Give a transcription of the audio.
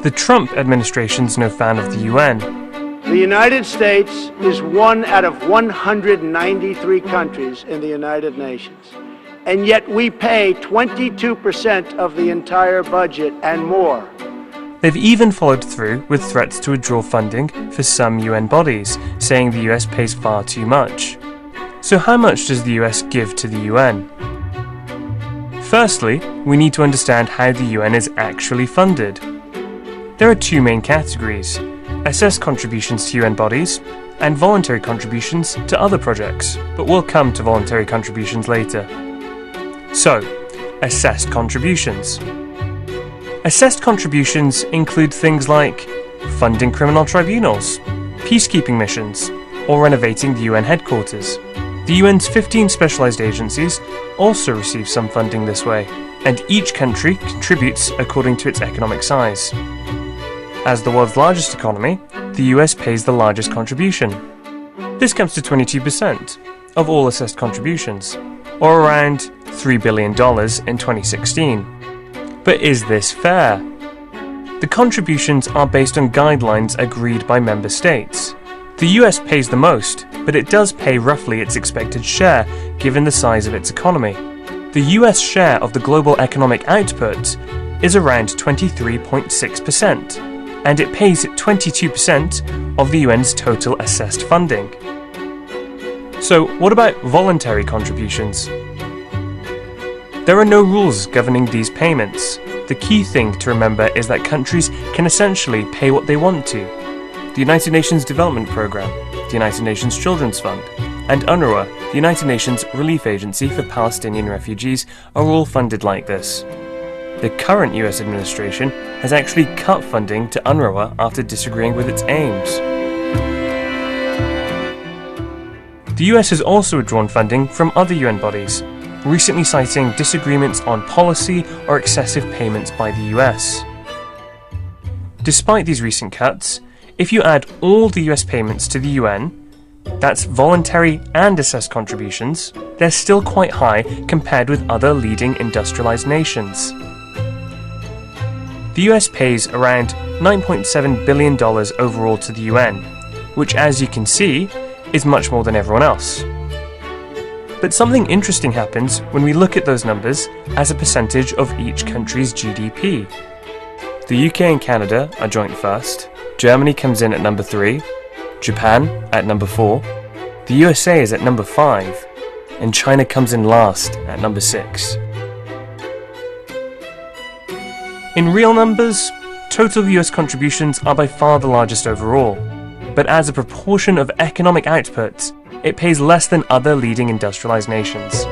The Trump administration's no fan of the UN. The United States is one out of 193 countries in the United Nations, and yet we pay 22% of the entire budget and more. They've even followed through with threats to withdraw funding for some UN bodies, saying the US pays far too much. So how much does the US give to the UN? Firstly, we need to understand how the UN is actually funded. There are two main categories: assessed contributions to UN bodies and voluntary contributions to other projects, but we'll come to voluntary contributions later. So, assessed contributions. Assessed contributions include things like funding criminal tribunals, peacekeeping missions, or renovating the UN headquarters. The UN's 15 specialised agencies also receive some funding this way, and each country contributes according to its economic size. As the world's largest economy, the US pays the largest contribution. This comes to 22% of all assessed contributions, or around $3 billion in 2016. But is this fair? The contributions are based on guidelines agreed by member states. The US pays the most, but it does pay roughly its expected share given the size of its economy. The US share of the global economic output is around 23.6%, and it pays 22% of the UN's total assessed funding. So what about voluntary contributions? There are no rules governing these payments. The key thing to remember is that countries can essentially pay what they want to. The United Nations Development Programme, the United Nations Children's Fund, and UNRWA, the United Nations Relief Agency for Palestinian Refugees, are all funded like this. The current US administration has actually cut funding to UNRWA after disagreeing with its aims. The US has also withdrawn funding from other UN bodies, recently citing disagreements on policy or excessive payments by the US. Despite these recent cuts, if you add all the US payments to the UN, that's voluntary and assessed contributions, they're still quite high compared with other leading industrialized nations. The US pays around $9.7 billion overall to the UN, which, as you can see, is much more than everyone else. But something interesting happens when we look at those numbers as a percentage of each country's GDP. The UK and Canada are joint first, Germany comes in at number 3, Japan at number 4, the USA is at number 5, and China comes in last at number 6. In real numbers, total US contributions are by far the largest overall, but as a proportion of economic output, it pays less than other leading industrialized nations.